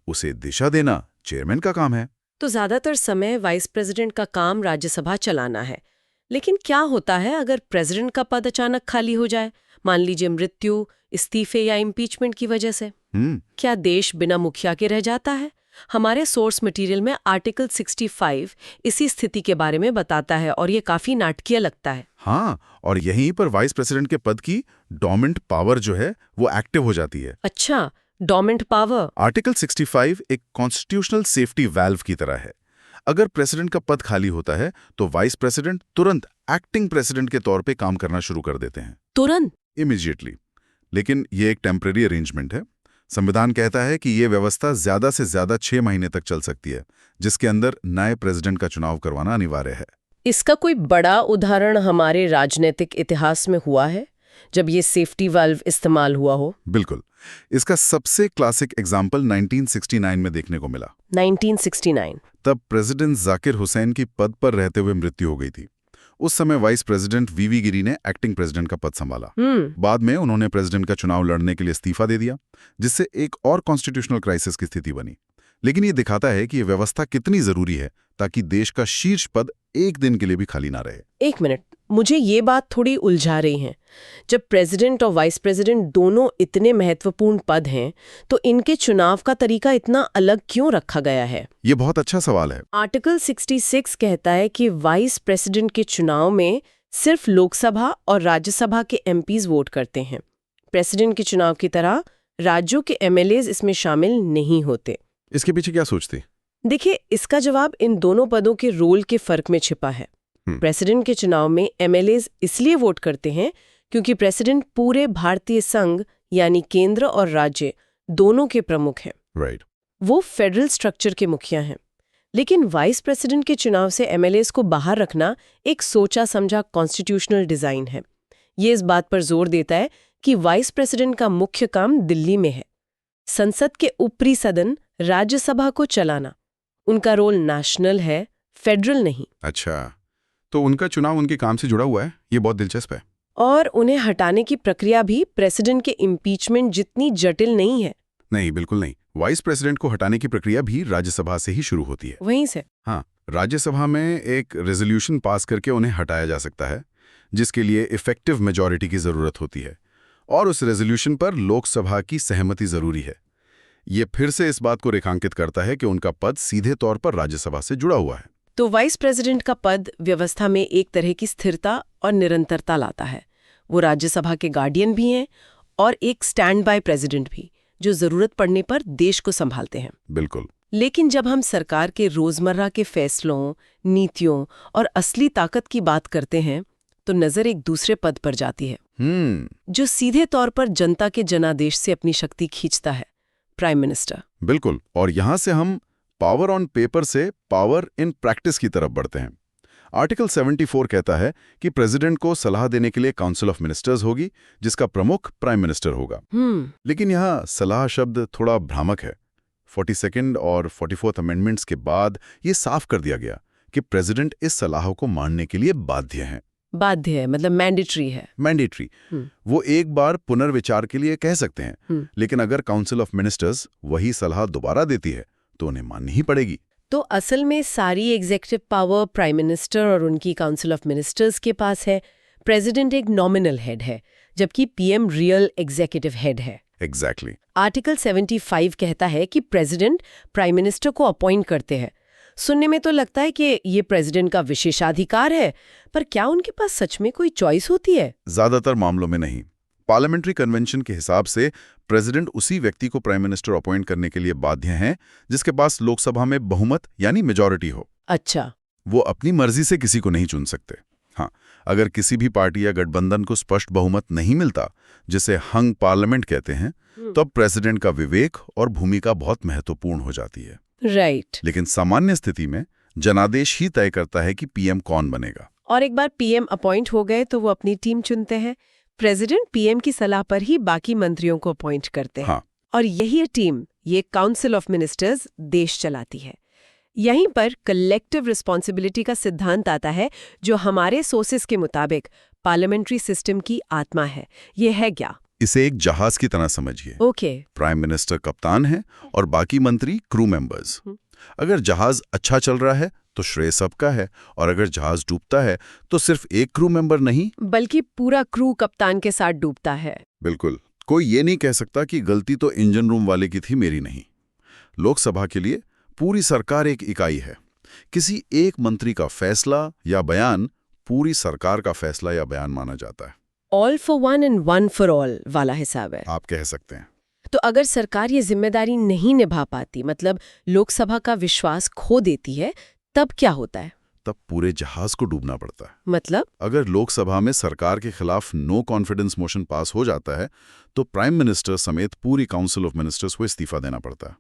Speaker 2: उसे दिशा देना चेयरमैन का काम है।
Speaker 1: तो ज्यादातर समय वाइस प्रेसिडेंट का काम राज्यसभा चलाना है। लेकिन क्या होता है अगर प्रेसिडेंट का पद अचानक खाली हो जाए? मान लीजिए मृत्यु, इस्तीफे या इम्पीचमेंट की वजह से। क्या देश बिना मुखिया के रह जाता है? हमारे सोर्स मटेरियल में आर्टिकल 65 इसी स्थिति के बारे में बताता है और ये काफी नाटकीय लगता है।
Speaker 2: हाँ, और यहीं पर वाइस प्रेसिडेंट के पद की डोमिनेंट पावर जो है वो एक्टिव हो जाती है।
Speaker 1: अच्छा, डोमिनेंट पावर।
Speaker 2: आर्टिकल 65 एक कॉन्स्टिट्यूशनल सेफ्टी वाल्व की तरह है। अगर प्रेसिडेंट का पद खाली होता है तो वाइस प्रेसिडेंट तुरंत एक्टिंग प्रेसिडेंट के तौर पे काम करना शुरू कर देते हैं।
Speaker 1: तुरंत?
Speaker 2: इमीडिएटली। लेकिन ये एक टेम्परेरी अरेंजमेंट है। संविधान कहता है कि ये व्यवस्था ज्यादा से ज्यादा 6 महीने तक चल सकती है, जिसके अंदर नए प्रेसिडेंट का चुनाव करवाना अनिवार्य है।
Speaker 1: इसका कोई बड़ा उदाहरण हमारे राजनीतिक इतिहास में हुआ है जब ये सेफ्टी वाल्व इस्तेमाल हुआ हो?
Speaker 2: बिल्कुल। इसका सबसे क्लासिक एग्जाम्पल 1969 में देखने को मिला।
Speaker 1: 1969?
Speaker 2: तब प्रेसिडेंट जाकिर हुसैन की पद पर रहते हुए मृत्यु हो गई थी। उस समय वाइस प्रेसिडेंट वीवी गिरी ने एक्टिंग प्रेसिडेंट का पद संभाला। बाद में उन्होंने प्रेसिडेंट का चुनाव लड़ने के लिए इस्तीफा दे दिया, जिससे एक और कॉन्स्टिट्यूशनल क्राइसिस की स्थिति बनी। लेकिन ये दिखाता है कि ये व्यवस्था कितनी जरूरी है ताकि देश का शीर्ष पद एक दिन के लिए भी खाली ना रहे।
Speaker 1: एक मिनट, मुझे ये बात थोड़ी उलझा रही है। जब प्रेसिडेंट और वाइस प्रेसिडेंट दोनों इतने महत्वपूर्ण पद हैं, तो इनके चुनाव का तरीका इतना अलग क्यों रखा गया है?
Speaker 2: ये बहुत अच्छा सवाल है।
Speaker 1: आर्टिकल 66 कहता है कि वाइस प्रेसिडेंट के चुनाव में सिर्फ लोकसभा और राज्यसभा के एमपीज वोट करते हैं। प्रेसिडेंट के चुनाव की तरह राज्यों के एमएलएज इसमें शामिल नहीं होते।
Speaker 2: इसके पीछे क्या सोचती?
Speaker 1: देखिए, इसका जवाब इन दोनों पदों के रोल के फर्क में छिपा है। प्रेसिडेंट के चुनाव में एमएलएज इसलिए वोट करते हैं क्योंकि प्रेसिडेंट पूरे भारतीय संघ यानी केंद्र और राज्य दोनों के प्रमुख हैं।
Speaker 2: राइट।
Speaker 1: वो फेडरल स्ट्रक्चर के मुखिया हैं। लेकिन वाइस प्रेसिडेंट के चुनाव से एमएलएज को बाहर रखना एक सोचा समझा कॉन्स्टिट्यूशनल डिजाइन है। ये इस बात पर जोर देता है कि वाइस प्रेसिडेंट का मुख्य काम दिल्ली में है, संसद के ऊपरी सदन राज्यसभा को चलाना। उनका रोल नेशनल है, फेडरल नहीं।
Speaker 2: अच्छा, तो उनका चुनाव उनके काम से जुड़ा हुआ है। ये बहुत दिलचस्प है।
Speaker 1: और उन्हें हटाने की प्रक्रिया भी प्रेसिडेंट के इम्पीचमेंट जितनी जटिल नहीं है।
Speaker 2: नहीं, बिल्कुल नहीं। वाइस प्रेसिडेंट को हटाने की प्रक्रिया भी राज्यसभा से ही शुरू होती है।
Speaker 1: वहीं से?
Speaker 2: हाँ, राज्यसभा में एक रेजोल्यूशन पास करके उन्हें हटाया जा सकता है, जिसके लिए इफेक्टिव मेजॉरिटी की जरूरत होती है और उस रेजोल्यूशन पर लोकसभा की सहमति जरूरी है। ये फिर से इस बात को रेखांकित करता है कि उनका पद सीधे तौर पर राज्यसभा से जुड़ा हुआ है।
Speaker 1: तो वाइस प्रेसिडेंट का पद व्यवस्था में एक तरह की स्थिरता और निरंतरता लाता है। वो राज्यसभा के गार्डियन भी हैं और एक स्टैंड बाय प्रेसिडेंट भी, जो जरूरत पड़ने पर देश को संभालते हैं।
Speaker 2: बिल्कुल।
Speaker 1: लेकिन जब हम सरकार के रोजमर्रा के फैसलों, नीतियों और असली ताकत की बात करते हैं, तो नजर एक दूसरे पद पर जाती है जो सीधे तौर पर जनता के जनादेश से अपनी शक्ति खींचता है, प्राइम मिनिस्टर।
Speaker 2: बिल्कुल। और यहां से हम पावर ऑन पेपर से पावर इन प्रैक्टिस की तरफ बढ़ते हैं। आर्टिकल 74 कहता है कि प्रेसिडेंट को सलाह देने के लिए काउंसिल ऑफ मिनिस्टर्स होगी, जिसका प्रमुख प्राइम मिनिस्टर होगा। लेकिन यहाँ सलाह शब्द थोड़ा भ्रामक है। 42nd और 44th अमेंडमेंट्स के बाद ये साफ कर दिया गया कि प्रेसिडेंट इस सलाह को मानने के लिए बाध्य हैं।
Speaker 1: बाध्य है मतलब मैंडेटरी है।
Speaker 2: मैंडेटरी। वो एक बार पुनर्विचार के लिए कह सकते हैं, लेकिन अगर काउंसिल ऑफ मिनिस्टर्स वही सलाह दोबारा देती है तो उन्हें माननी ही पड़ेगी।
Speaker 1: तो असल में सारी एग्जीक्यूटिव पावर प्राइम मिनिस्टर और उनकी काउंसिल ऑफ मिनिस्टर्स के पास है। प्रेसिडेंट एक नॉमिनल हेड है, जबकि पीएम रियल एग्जीक्यूटिव हेड है।
Speaker 2: एग्जैक्टली।
Speaker 1: आर्टिकल 75 कहता है कि प्रेसिडेंट प्राइम मिनिस्टर को अपॉइंट करते हैं। सुनने में तो लगता है कि ये प्रेसिडेंट का विशेषाधिकार है, पर क्या उनके पास सच में कोई चॉइस होती है?
Speaker 2: ज्यादातर मामलों में नहीं। पार्लियामेंट्री कन्वेंशन के हिसाब से प्रेसिडेंट उसी व्यक्ति को प्राइम मिनिस्टर अपॉइंट करने के लिए बाध्य हैं जिसके पास लोकसभा में बहुमत यानी मेजॉरिटी हो।
Speaker 1: अच्छा।
Speaker 2: वो अपनी मर्जी से किसी को नहीं चुन सकते। हाँ, अगर किसी भी पार्टी या गठबंधन को स्पष्ट बहुमत नहीं मिलता, जिसे हंग पार्लियामेंट कहते हैं, तब प्रेसिडेंट का विवेक और भूमिका बहुत महत्वपूर्ण हो जाती है।
Speaker 1: राइट।
Speaker 2: लेकिन सामान्य स्थिति में जनादेश ही तय करता है कि पीएम कौन बनेगा।
Speaker 1: और एक बार पीएम अपॉइंट हो गए तो वो अपनी टीम चुनते हैं। प्रेसिडेंट पीएम की सलाह पर ही बाकी मंत्रियों को अपॉइंट करते हैं।
Speaker 2: हाँ।
Speaker 1: और यही टीम, ये काउंसिल ऑफ मिनिस्टर्स, देश चलाती है। यहीं पर कलेक्टिव रिस्पॉन्सिबिलिटी का सिद्धांत आता है, जो हमारे सोर्सेस के मुताबिक पार्लियामेंट्री सिस्टम की आत्मा है। ये है क्या?
Speaker 2: इसे एक जहाज की तरह समझिए।
Speaker 1: ओके।
Speaker 2: प्राइम मिनिस्टर कप्तान है और बाकी मंत्री क्रू मेंबर्स। अगर जहाज अच्छा चल रहा है तो श्रेय सबका है, और अगर जहाज डूबता है तो सिर्फ एक क्रू मेंबर नहीं
Speaker 1: बल्कि पूरा क्रू कप्तान के साथ डूबता है।
Speaker 2: बिल्कुल। कोई ये नहीं कह सकता कि गलती तो इंजन रूम वाले की थी, मेरी नहीं। लोकसभा के लिए पूरी सरकार एक इकाई है। किसी एक मंत्री का फैसला या बयान पूरी सरकार का फैसला या बयान माना जाता है।
Speaker 1: All for one and one for all वाला हिसाब है,
Speaker 2: आप कह सकते हैं।
Speaker 1: तो अगर सरकार ये जिम्मेदारी नहीं निभा पाती, मतलब लोकसभा का विश्वास खो देती है, तब क्या होता है?
Speaker 2: तब पूरे जहाज को डूबना पड़ता है।
Speaker 1: मतलब?
Speaker 2: अगर लोकसभा में सरकार के खिलाफ नो कॉन्फिडेंस मोशन पास हो जाता है तो प्राइम मिनिस्टर समेत पूरी काउंसिल ऑफ मिनिस्टर्स को इस्तीफा देना पड़ता है।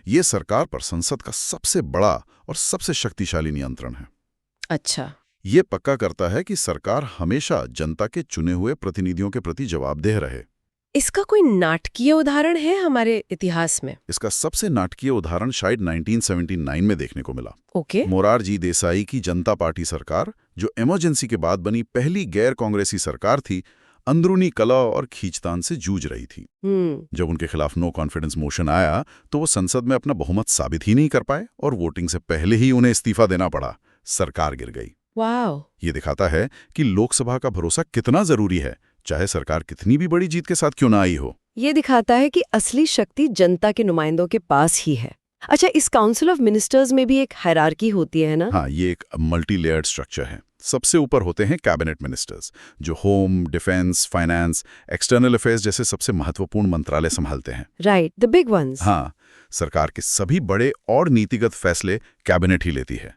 Speaker 2: ये सरकार पर संसद का सबसे बड़ा और सबसे शक्तिशाली नियंत्रण है।
Speaker 1: अच्छा।
Speaker 2: ये पक्का करता है कि सरकार हमेशा जनता के चुने हुए प्रतिनिधियों के प्रति जवाबदेह रहे।
Speaker 1: इसका कोई नाटकीय उदाहरण है हमारे इतिहास में?
Speaker 2: इसका सबसे नाटकीय उदाहरण शायद 1979 में देखने को मिला।
Speaker 1: ओके।
Speaker 2: मोरारजी देसाई की जनता पार्टी सरकार, जो इमरजेंसी के बाद बनी पहली गैर कांग्रेसी सरकार थी, अंदरूनी कलह और खींचतान से जूझ रही थी। जब उनके खिलाफ नो कॉन्फिडेंस मोशन आया तो वो संसद में अपना बहुमत साबित ही नहीं कर पाए और वोटिंग से पहले ही उन्हें इस्तीफा देना पड़ा। सरकार गिर गई।
Speaker 1: वाह।
Speaker 2: ये दिखाता है कि लोकसभा का भरोसा कितना जरूरी है, चाहे सरकार कितनी भी बड़ी जीत के साथ क्यों ना आई हो।
Speaker 1: ये दिखाता है कि असली शक्ति जनता के नुमाइंदों के पास ही है। अच्छा, इस काउंसिल ऑफ मिनिस्टर्स में भी एक हायरार्की होती है ना?
Speaker 2: हाँ, ये एक मल्टी लेयर्ड स्ट्रक्चर है। सबसे ऊपर होते हैं कैबिनेट मिनिस्टर्स, जो home, defence, finance, external affairs जैसे सबसे महत्वपूर्ण मंत्रालय संभालते हैं।
Speaker 1: Right, the big ones.
Speaker 2: हाँ, सरकार के सभी बड़े और नीतिगत फैसले कैबिनेट ही लेती है।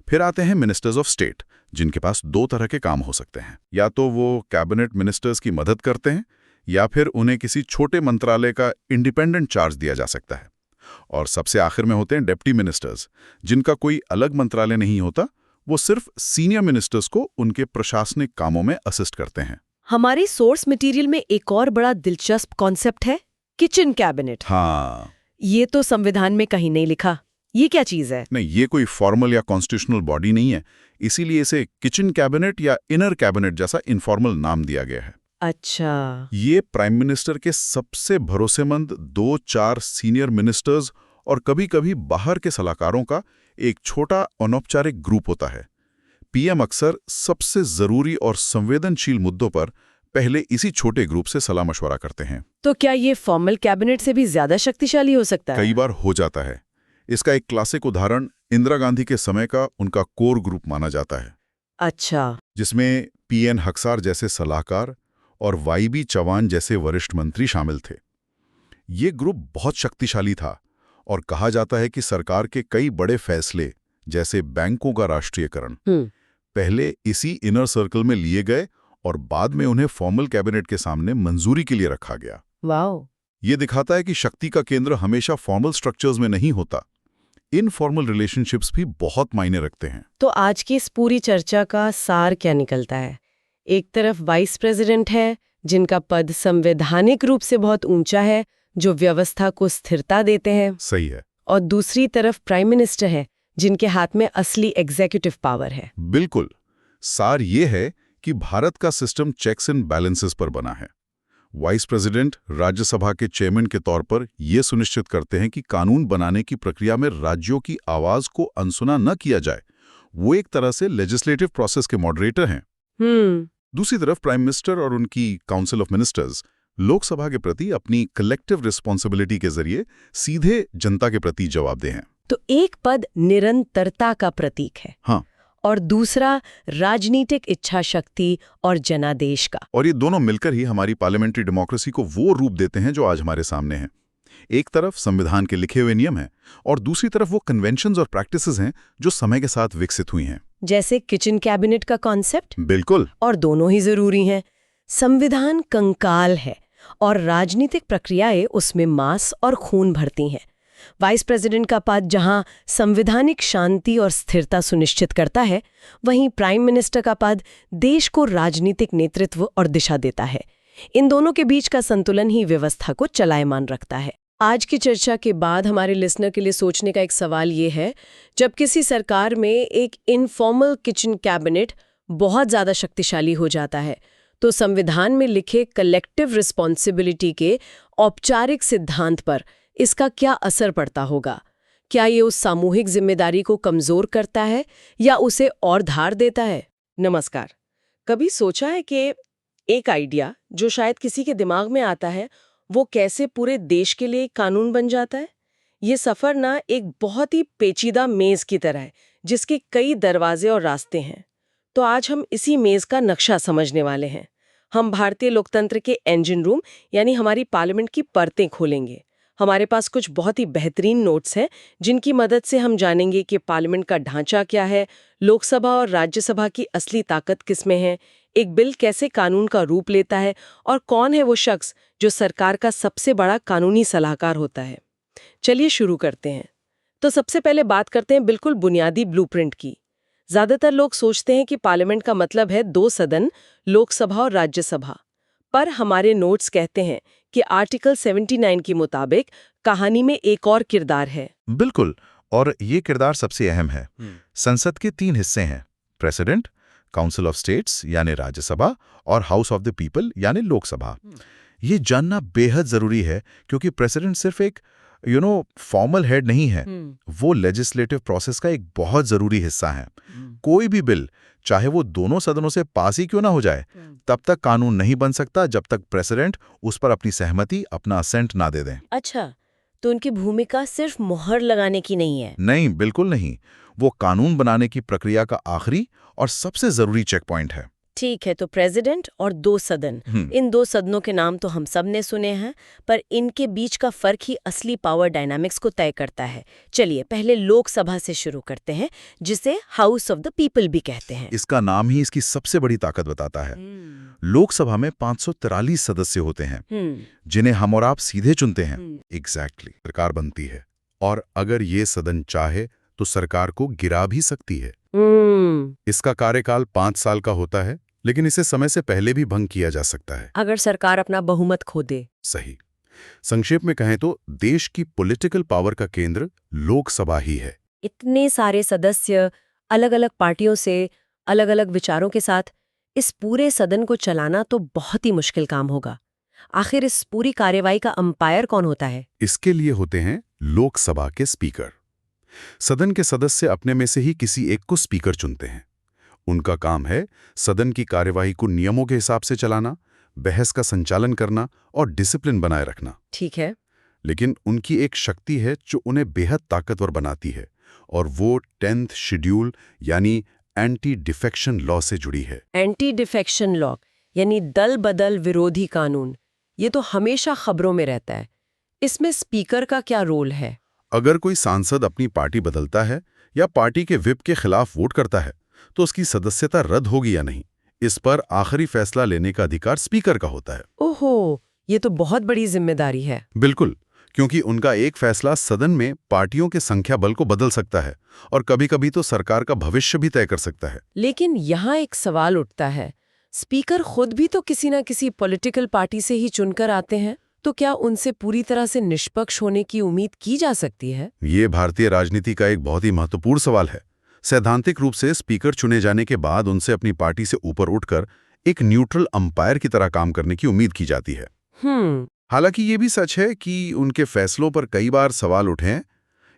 Speaker 2: फिर आते हैं मिनिस्टर्स ऑफ स्टेट, जिनके पास दो तरह के काम हो सकते हैं। या तो वो कैबिनेट मिनिस्टर्स की मदद करते हैं, या फिर उन्हें किसी छोटे मंत्रालय का इंडिपेंडेंट चार्ज दिया जा सकता है। और सबसे आखिर में होते हैं डेप्टी मिनिस्टर्स, जिनका कोई अलग मंत्रालय नहीं होता, वो सिर्फ सीनियर मिनिस्टर्स को उनके प्रशासनिक कामों में असिस्ट करते हैं।
Speaker 1: हमारी सोर्स मटेरियल में एक और बड़ा दिलचस्प कॉन्सेप्ट है, किचन कैबिनेट।
Speaker 2: हाँ,
Speaker 1: ये तो संविधान में कहीं नहीं लिखा। ये क्या चीज है?
Speaker 2: नहीं, ये कोई फॉर्मल या कॉन्स्टिट्यूशनल बॉडी नहीं है, इसीलिए इसे किचन कैबिनेट या इनर कैबिनेट जैसा इनफॉर्मल नाम दिया गया है।
Speaker 1: अच्छा।
Speaker 2: ये प्राइम मिनिस्टर के सबसे भरोसेमंद 2-4 सीनियर मिनिस्टर्स और कभी-कभी बाहर के सलाहकारों का एक छोटा अनौपचारिक ग्रुप होता है। पीएम अक्सर सबसे जरूरी और संवेदनशील मुद्दों पर पहले इसी छोटे ग्रुप से सलाह मशवरा करते हैं।
Speaker 1: तो क्या ये फॉर्मल कैबिनेट से भी ज्यादा शक्तिशाली हो सकता है?
Speaker 2: कई बार हो जाता है। इसका एक क्लासिक उदाहरण इंदिरा गांधी के समय का उनका कोर ग्रुप माना जाता है।
Speaker 1: अच्छा।
Speaker 2: जिसमें पीएन हक्सार जैसे सलाहकार और वाईबी चौहान जैसे वरिष्ठ मंत्री शामिल थे। ये ग्रुप बहुत शक्तिशाली था और कहा जाता है कि सरकार के कई बड़े फैसले, जैसे बैंकों का राष्ट्रीयकरण, पहले इसी इनर सर्कल में लिए गए और बाद में उन्हें फॉर्मल कैबिनेट के सामने मंजूरी के लिए रखा गया।
Speaker 1: वाओ।
Speaker 2: ये दिखाता है कि शक्ति का केंद्र हमेशा फॉर्मल स्ट्रक्चर्स में नहीं होता। इनफॉर्मल रिलेशनशिप्स भी बहुत मायने रखते हैं।
Speaker 1: तो आज की इस पूरी चर्चा का सार क्या निकलता है? एक तरफ वाइस प्रेसिडेंट है, जिनका पद संवैधानिक रूप से बहुत ऊंचा है, जो व्यवस्था को स्थिरता देते हैं।
Speaker 2: सही है।
Speaker 1: और दूसरी तरफ प्राइम मिनिस्टर है, जिनके हाथ में असली एग्जीक्यूटिव पावर है।
Speaker 2: बिल्कुल। सार ये है कि भारत का सिस्टम चेक्स एंड बैलेंसेस पर बना है। वाइस प्रेसिडेंट राज्यसभा के चेयरमैन के तौर पर यह सुनिश्चित करते हैं कि कानून बनाने की प्रक्रिया में राज्यों की आवाज को अनसुना न किया जाए। वो एक तरह से लेजिस्लेटिव प्रोसेस के मॉडरेटर हैं। दूसरी तरफ प्राइम मिनिस्टर और उनकी काउंसिल ऑफ मिनिस्टर्स लोकसभा के प्रति अपनी कलेक्टिव रिस्पॉन्सिबिलिटी के जरिए सीधे जनता के प्रति जवाबदेह हैं।
Speaker 1: तो एक पद निरंतरता का प्रतीक है।
Speaker 2: हाँ।
Speaker 1: और दूसरा राजनीतिक इच्छा शक्ति और जनादेश का।
Speaker 2: और ये दोनों मिलकर ही हमारी पार्लियामेंट्री डेमोक्रेसी को वो रूप देते हैं जो आज हमारे सामने है। एक तरफ संविधान के लिखे हुए नियम हैं और दूसरी तरफ वो कन्वेंशंस और प्रैक्टिसेस हैं जो समय के साथ विकसित हुई हैं।
Speaker 1: जैसे किचन कैबिनेट का कॉन्सेप्ट।
Speaker 2: बिल्कुल।
Speaker 1: और दोनों ही जरूरी हैं। संविधान कंकाल है और राजनीतिक प्रक्रियाएं उसमें मांस और खून भरती हैं। वाइस प्रेसिडेंट का पद जहां संवैधानिक शांति और स्थिरता सुनिश्चित करता है, वहीं प्राइम मिनिस्टर का पद देश को राजनीतिक नेतृत्व और दिशा देता है। इन दोनों के बीच का संतुलन ही व्यवस्था को चलायमान रखता है। आज की चर्चा के बाद हमारे लिसनर के लिए सोचने का एक सवाल ये है, जब किसी सरकार में एक इनफॉर्मल किचन कैबिनेट बहुत ज़्यादा शक्तिशाली हो जाता है, तो संविधान में लिखे कलेक्टिव रिस्पॉन्सिबिलिटी के औपचारिक सिद्धांत पर इसका क्या असर पड़ता होगा? क्या ये उस सामूहिक जिम्मेदारी को कमजोर करता है या उसे और धार देता है? नमस्कार। कभी सोचा है कि एक आइडिया जो शायद किसी के दिमाग में आता है, वो कैसे पूरे देश के लिए कानून बन जाता है? ये सफर ना एक बहुत ही पेचीदा मेज की तरह है, जिसके कई दरवाजे और रास्ते हैं। तो आज हम इसी मेज का नक्शा समझने वाले हैं। हम भारतीय लोकतंत्र के इंजन रूम यानी हमारी पार्लियामेंट की परतें खोलेंगे। हमारे पास कुछ बहुत ही बेहतरीन नोट्स हैं जिनकी मदद से हम जानेंगे कि पार्लियामेंट का ढांचा क्या है, लोकसभा और राज्यसभा की असली ताकत किसमें है, एक बिल कैसे कानून का रूप लेता है और कौन है वो शख्स जो सरकार का सबसे बड़ा कानूनी सलाहकार होता है। चलिए शुरू करते हैं। तो सबसे पहले बात करते हैं बिल्कुल बुनियादी ब्लूप्रिंट की। ज्यादातर लोग सोचते हैं कि पार्लियामेंट का मतलब है 2 सदन, लोकसभा और राज्यसभा। पर हमारे नोट्स कहते हैं कि आर्टिकल 79 के मुताबिक कहानी में एक और किरदार है।
Speaker 2: बिल्कुल, और ये किरदार सबसे अहम है। संसद के 3 हिस्से हैं, प्रेसिडेंट, काउंसिल ऑफ स्टेट्स यानी राज्यसभा और हाउस ऑफ द पीपल यानी लोकसभा। ये जानना बेहद जरूरी है क्योंकि प्रेसिडेंट सिर्फ एक फॉर्मल हेड नहीं है, वो लेजिस्लेटिव प्रोसेस का एक बहुत जरूरी हिस्सा है। कोई भी बिल, चाहे वो दोनों सदनों से पास ही क्यों ना हो जाए, तब तक कानून नहीं बन सकता जब तक प्रेसिडेंट उस पर अपनी सहमति, अपना असेंट ना दे दें।
Speaker 1: अच्छा, तो उनकी भूमिका सिर्फ मुहर लगाने की नहीं है?
Speaker 2: नहीं, बिल्कुल नहीं। वो कानून बनाने की प्रक्रिया का आखिरी और सबसे जरूरी चेक पॉइंट है।
Speaker 1: ठीक है, तो प्रेसिडेंट और 2 सदन, इन 2 सदनों के नाम तो हम सब ने सुने हैं, पर इनके बीच का फर्क ही असली पावर डायनामिक्स को तय करता है। चलिए पहले लोकसभा से शुरू करते हैं, जिसे हाउस ऑफ द पीपल भी कहते हैं।
Speaker 2: इसका नाम ही इसकी सबसे बड़ी ताकत बताता है। लोकसभा में 543 सदस्य होते हैं, जिन्हें हम और आप सीधे चुनते हैं। एग्जैक्टली, सरकार बनती है और अगर ये सदन चाहे तो सरकार को गिरा भी सकती है। इसका कार्यकाल 5 साल का होता है, लेकिन इसे समय से पहले भी भंग किया जा सकता है
Speaker 1: अगर सरकार अपना बहुमत खो दे।
Speaker 2: सही। संक्षेप में कहें तो देश की पॉलिटिकल पावर का केंद्र लोकसभा ही है।
Speaker 1: इतने सारे सदस्य, अलग अलग पार्टियों से, अलग अलग विचारों के साथ, इस पूरे सदन को चलाना तो बहुत ही मुश्किल काम होगा। आखिर इस पूरी कार्यवाही का अंपायर कौन होता है?
Speaker 2: इसके लिए होते हैं लोकसभा के स्पीकर। सदन के सदस्य अपने में से ही किसी एक को स्पीकर चुनते हैं। उनका काम है सदन की कार्यवाही को नियमों के हिसाब से चलाना, बहस का संचालन करना और डिसिप्लिन बनाए रखना।
Speaker 1: ठीक है।
Speaker 2: लेकिन उनकी एक शक्ति है जो उन्हें बेहद ताकतवर बनाती है, और वो 10th शेड्यूल यानी एंटी डिफेक्शन लॉ से जुड़ी है।
Speaker 1: एंटी डिफेक्शन लॉ यानी दल बदल विरोधी कानून, ये तो हमेशा खबरों में रहता है। इसमें स्पीकर का क्या रोल है?
Speaker 2: अगर कोई सांसद अपनी पार्टी बदलता है या पार्टी के व्हिप के खिलाफ वोट करता है, तो उसकी सदस्यता रद्द होगी या नहीं, इस पर आखिरी फैसला लेने का अधिकार स्पीकर का होता है।
Speaker 1: ओहो, ये तो बहुत बड़ी जिम्मेदारी है।
Speaker 2: बिल्कुल, क्योंकि उनका एक फैसला सदन में पार्टियों के संख्या बल को बदल सकता है और कभी-कभी तो सरकार का भविष्य भी तय कर सकता है।
Speaker 1: लेकिन यहाँ एक सवाल उठता है, स्पीकर खुद भी तो किसी न किसी पॉलिटिकल पार्टी से ही चुनकर आते हैं, तो क्या उनसे पूरी तरह से निष्पक्ष होने की उम्मीद की जा सकती है?
Speaker 2: ये भारतीय राजनीति का एक बहुत ही महत्वपूर्ण सवाल है। सैद्धांतिक रूप से स्पीकर चुने जाने के बाद उनसे अपनी पार्टी से ऊपर उठकर एक न्यूट्रल अंपायर की तरह काम करने की उम्मीद की जाती है। हालांकि ये भी सच है कि उनके फैसलों पर कई बार सवाल उठे हैं।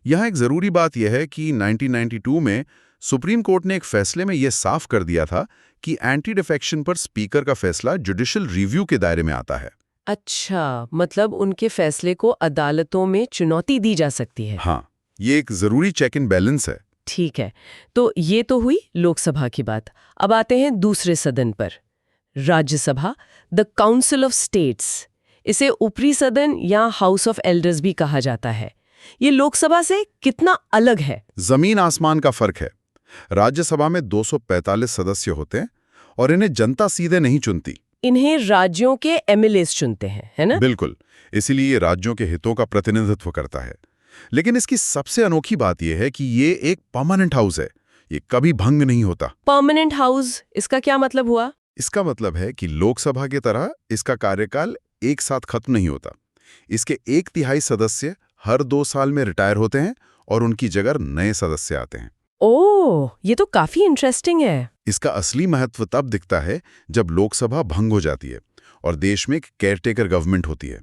Speaker 2: यहाँ एक जरूरी बात यह है कि 1992 में सुप्रीम कोर्ट ने एक फैसले में यह साफ कर दिया था कि एंटी डिफेक्शन पर स्पीकर का फैसला जुडिशियल रिव्यू के दायरे में आता है।
Speaker 1: अच्छा, मतलब उनके फैसले को अदालतों में चुनौती दी जा सकती है।
Speaker 2: हाँ, ये एक जरूरी चेक एंड बैलेंस है।
Speaker 1: ठीक है, तो ये तो हुई लोकसभा की बात। अब आते हैं दूसरे सदन पर, Rajya Sabha, the council of states. इसे ऊपरी सदन या हाउस ऑफ एल्डर्स भी कहा जाता है। ये लोकसभा से कितना अलग है?
Speaker 2: जमीन आसमान का फर्क है। राज्यसभा में 245 सदस्य होते हैं और इन्हें जनता सीधे नहीं चुनती।
Speaker 1: इन्हें राज्यों के एमएलएस चुनते हैं, है ना?
Speaker 2: बिल्कुल, इसीलिए ये राज्यों के हितों का प्रतिनिधित्व करता है। लेकिन इसकी सबसे अनोखी बात यह है कि ये एक परमानेंट हाउस है, ये कभी भंग नहीं होता।
Speaker 1: परमानेंट हाउस, इसका क्या मतलब हुआ?
Speaker 2: इसका मतलब है कि लोकसभा की तरह इसका कार्यकाल एक साथ खत्म नहीं होता। इसके 1/3 सदस्य हर 2 साल में रिटायर होते हैं और उनकी जगह नए सदस्य आते हैं।
Speaker 1: ओह, ये तो काफी इंटरेस्टिंग है।
Speaker 2: इसका असली महत्व तब दिखता है जब लोकसभा भंग हो जाती है और देश में एक केयरटेकर गवर्नमेंट होती है।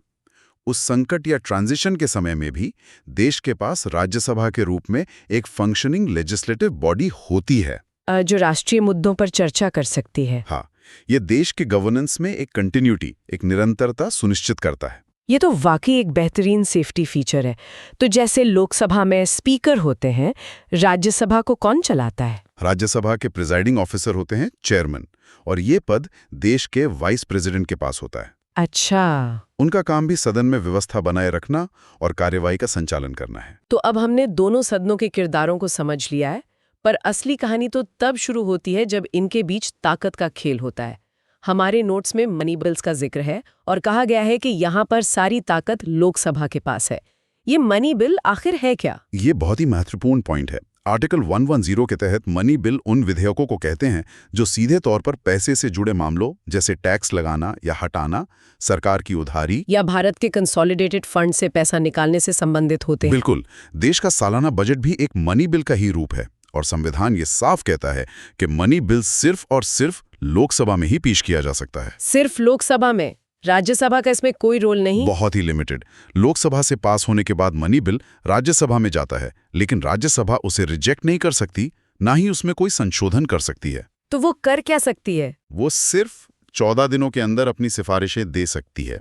Speaker 2: उस संकट या ट्रांजिशन के समय में भी देश के पास राज्यसभा के रूप में एक फंक्शनिंग लेजिस्लेटिव बॉडी होती है,
Speaker 1: जो राष्ट्रीय मुद्दों पर चर्चा कर सकती है।
Speaker 2: हाँ, ये देश के गवर्नेंस में एक कंटिन्यूटी, एक निरंतरता सुनिश्चित करता है।
Speaker 1: ये तो वाकई एक बेहतरीन सेफ्टी फीचर है। तो जैसे लोकसभा में स्पीकर होते हैं, राज्यसभा को कौन चलाता है?
Speaker 2: राज्यसभा के प्रिजाइडिंग ऑफिसर होते हैं चेयरमैन, और ये पद देश के वाइस प्रेसिडेंट के पास होता है।
Speaker 1: अच्छा,
Speaker 2: उनका काम भी सदन में व्यवस्था बनाए रखना और कार्यवाही का संचालन करना है।
Speaker 1: तो अब हमने दोनों सदनों के किरदारों को समझ लिया है, पर असली कहानी तो तब शुरू होती है जब इनके बीच ताकत का खेल होता है। हमारे नोट्स में मनी बिल्स का जिक्र है और कहा गया है कि यहाँ पर सारी ताकत लोकसभा के पास है। ये मनी बिल आखिर है क्या?
Speaker 2: ये बहुत ही महत्वपूर्ण पॉइंट है। आर्टिकल 110 के तहत मनी बिल उन विधेयकों को कहते हैं जो सीधे तौर पर पैसे से जुड़े मामलों जैसे टैक्स लगाना या हटाना, सरकार की उधारी
Speaker 1: या भारत के कंसोलिडेटेड फंड से पैसा निकालने से संबंधित होते हैं।
Speaker 2: बिल्कुल, देश का सालाना बजट भी एक मनी बिल का ही रूप है और संविधान ये साफ कहता है कि मनी बिल सिर्फ और सिर्फ लोकसभा में ही पेश किया जा सकता है।
Speaker 1: सिर्फ लोकसभा में? राज्यसभा का इसमें कोई रोल नहीं?
Speaker 2: बहुत ही लिमिटेड। लोकसभा से पास होने के बाद मनी बिल राज्यसभा में जाता है, लेकिन राज्यसभा उसे रिजेक्ट नहीं कर सकती, ना ही उसमें कोई संशोधन कर सकती है।
Speaker 1: तो वो कर क्या सकती है?
Speaker 2: वो सिर्फ 14 दिनों के अंदर अपनी सिफारिशें दे सकती है।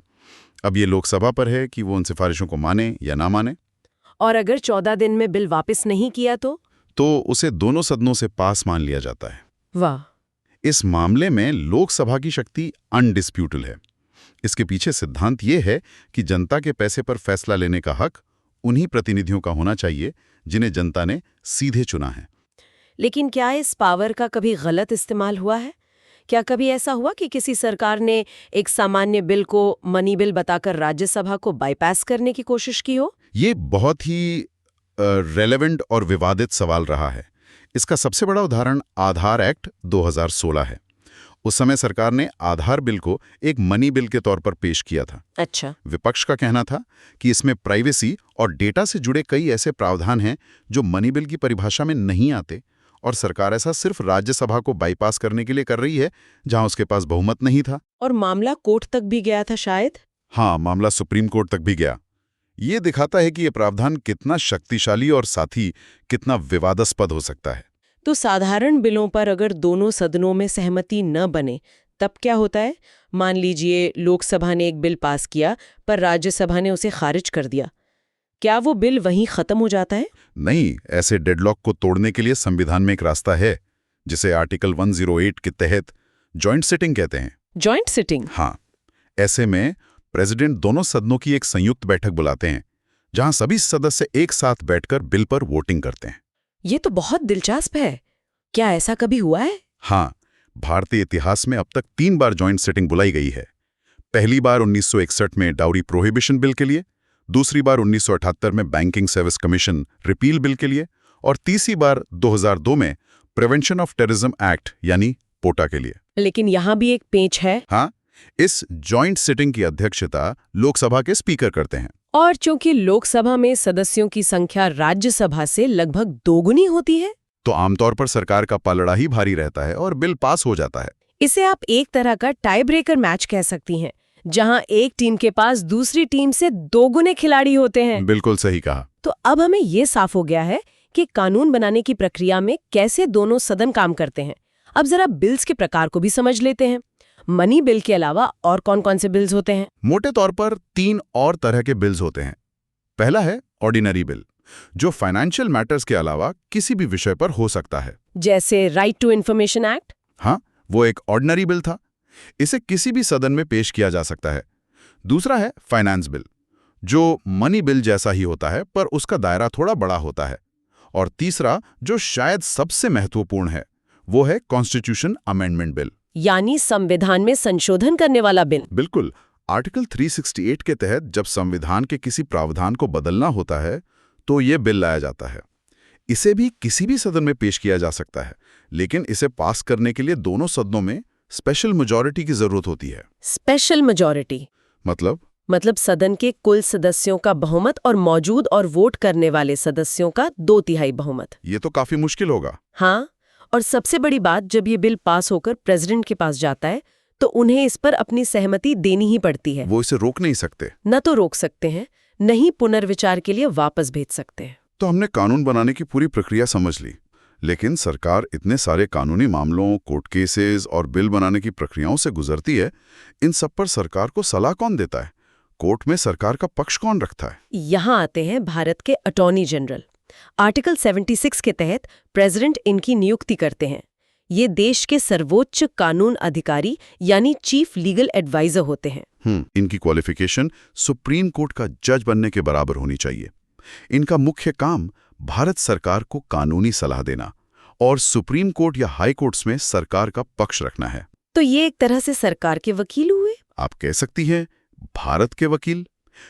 Speaker 2: अब ये लोकसभा पर है कि वो उन सिफारिशों को माने या ना माने।
Speaker 1: और अगर 14 दिन में बिल वापस नहीं किया तो
Speaker 2: उसे दोनों सदनों से पास मान लिया जाता है।
Speaker 1: वाह!
Speaker 2: इस मामले में लोकसभा की शक्ति अनडिस्प्यूटेबल है। इसके पीछे सिद्धांत ये है कि जनता के पैसे पर फैसला लेने का हक उन्हीं प्रतिनिधियों का होना चाहिए जिन्हें जनता ने सीधे चुना है।
Speaker 1: लेकिन क्या इस पावर का कभी गलत इस्तेमाल हुआ है? क्या कभी ऐसा हुआ कि किसी सरकार ने एक सामान्य बिल को मनी बिल बताकर राज्यसभा को बाईपास करने की कोशिश की हो?
Speaker 2: ये बहुत ही रेलेवेंट और विवादित सवाल रहा है। इसका सबसे बड़ा उदाहरण आधार एक्ट 2016 है। उस समय सरकार ने आधार बिल को एक मनी बिल के तौर पर पेश किया था।
Speaker 1: अच्छा।
Speaker 2: विपक्ष का कहना था कि इसमें प्राइवेसी और डेटा से जुड़े कई ऐसे प्रावधान हैं जो मनी बिल की परिभाषा में नहीं आते, और सरकार ऐसा सिर्फ राज्यसभा को बाईपास करने के लिए कर रही है जहां उसके पास बहुमत नहीं था।
Speaker 1: और मामला कोर्ट तक भी गया था शायद?
Speaker 2: हाँ, मामला सुप्रीम कोर्ट तक भी गया। ये दिखाता है कि यह प्रावधान कितना शक्तिशाली और साथ ही कितना विवादास्पद हो सकता है।
Speaker 1: तो साधारण बिलों पर अगर दोनों सदनों में सहमति न बने तब क्या होता है? मान लीजिए लोकसभा ने एक बिल पास किया पर राज्यसभा ने उसे खारिज कर दिया, क्या वो बिल वहीं खत्म हो जाता है?
Speaker 2: नहीं, ऐसे डेडलॉक को तोड़ने के लिए संविधान में एक रास्ता है जिसे आर्टिकल 108 के तहत जॉइंट सिटिंग कहते हैं।
Speaker 1: Joint sitting?
Speaker 2: हाँ, ऐसे में प्रेसिडेंट दोनों सदनों की एक संयुक्त बैठक बुलाते हैं जहां सभी सदस्य एक साथ बैठकर बिल पर वोटिंग करते हैं।
Speaker 1: ये तो बहुत दिलचस्प है। क्या ऐसा कभी हुआ है?
Speaker 2: हाँ, भारतीय इतिहास में अब तक 3 बार जॉइंट सिटिंग बुलाई गई है। पहली बार 1961 में डाउरी प्रोहिबिशन बिल के लिए, दूसरी बार 1978 में banking service commission repeal bill के लिए, और तीसरी बार 2002 में प्रिवेंशन ऑफ टेररिज्म एक्ट यानी पोटा के लिए।
Speaker 1: लेकिन यहाँ भी एक पेंच है।
Speaker 2: हाँ, इस जॉइंट सिटिंग की अध्यक्षता लोकसभा के स्पीकर करते हैं।
Speaker 1: और चूंकि लोकसभा में सदस्यों की संख्या राज्यसभा से लगभग दोगुनी होती है,
Speaker 2: तो आमतौर पर सरकार का पलड़ा ही भारी रहता है और बिल पास हो जाता है।
Speaker 1: इसे आप एक तरह का टाई ब्रेकर मैच कह सकती हैं, जहां एक टीम के पास दूसरी टीम से दोगुने खिलाड़ी होते हैं।
Speaker 2: बिल्कुल सही कहा।
Speaker 1: तो अब हमें ये साफ हो गया है कि कानून बनाने की प्रक्रिया में कैसे दोनों सदन काम करते हैं। अब जरा बिल्स के प्रकार को भी समझ लेते हैं। मनी बिल के अलावा और कौन-कौन से बिल्स होते हैं?
Speaker 2: मोटे तौर पर 3 और तरह के बिल्स होते हैं। पहला है ऑर्डिनरी बिल, जो फाइनेंशियल मैटर्स के अलावा किसी भी विषय पर हो सकता है।
Speaker 1: जैसे राइट टू इन्फॉर्मेशन एक्ट।
Speaker 2: हाँ, वो एक ऑर्डिनरी बिल था। इसे किसी भी सदन में पेश किया जा सकता है। दूसरा है फाइनेंस बिल, जो मनी बिल जैसा ही होता है पर उसका दायरा थोड़ा बड़ा होता है। और तीसरा, जो शायद सबसे महत्वपूर्ण है, वो है कॉन्स्टिट्यूशन अमेंडमेंट बिल,
Speaker 1: यानी संविधान में संशोधन करने वाला बिल।
Speaker 2: बिल्कुल। आर्टिकल 368 के तहत जब संविधान के किसी प्रावधान को बदलना होता है तो ये बिल लाया जाता है। इसे भी किसी भी सदन में पेश किया जा सकता है, लेकिन इसे पास करने के लिए दोनों सदनों में स्पेशल मेजॉरिटी की जरूरत होती है।
Speaker 1: स्पेशल मेजॉरिटी मतलब सदन के कुल सदस्यों का बहुमत और मौजूद और वोट करने वाले सदस्यों का 2/3 बहुमत।
Speaker 2: ये तो काफी मुश्किल होगा।
Speaker 1: हाँ, और सबसे बड़ी बात, जब ये बिल पास होकर प्रेसिडेंट के पास जाता है तो उन्हें इस पर अपनी सहमति देनी ही पड़ती है।
Speaker 2: वो इसे रोक नहीं सकते।
Speaker 1: न तो रोक सकते हैं, न ही पुनर्विचार के लिए वापस भेज सकते हैं।
Speaker 2: तो हमने कानून बनाने की पूरी प्रक्रिया समझ ली, लेकिन सरकार इतने सारे कानूनी मामलों, कोर्ट केसेस और बिल बनाने की प्रक्रियाओं से गुजरती है। इन सब पर सरकार को सलाह कौन देता है? कोर्ट में सरकार का पक्ष कौन रखता है?
Speaker 1: यहाँ आते हैं भारत के अटॉर्नी जनरल। आर्टिकल 76 के तहत प्रेसिडेंट इनकी नियुक्ति करते हैं। ये देश के सर्वोच्च कानून अधिकारी यानी चीफ लीगल एडवाइजर होते हैं।
Speaker 2: इनकी क्वालिफिकेशन सुप्रीम कोर्ट का जज बनने के बराबर होनी चाहिए। इनका मुख्य काम भारत सरकार को कानूनी सलाह देना और सुप्रीम कोर्ट या हाई कोर्ट्स में सरकार का पक्ष रखना है।
Speaker 1: तो ये एक तरह से सरकार के वकील हुए।
Speaker 2: आप कह सकती हैं भारत के वकील,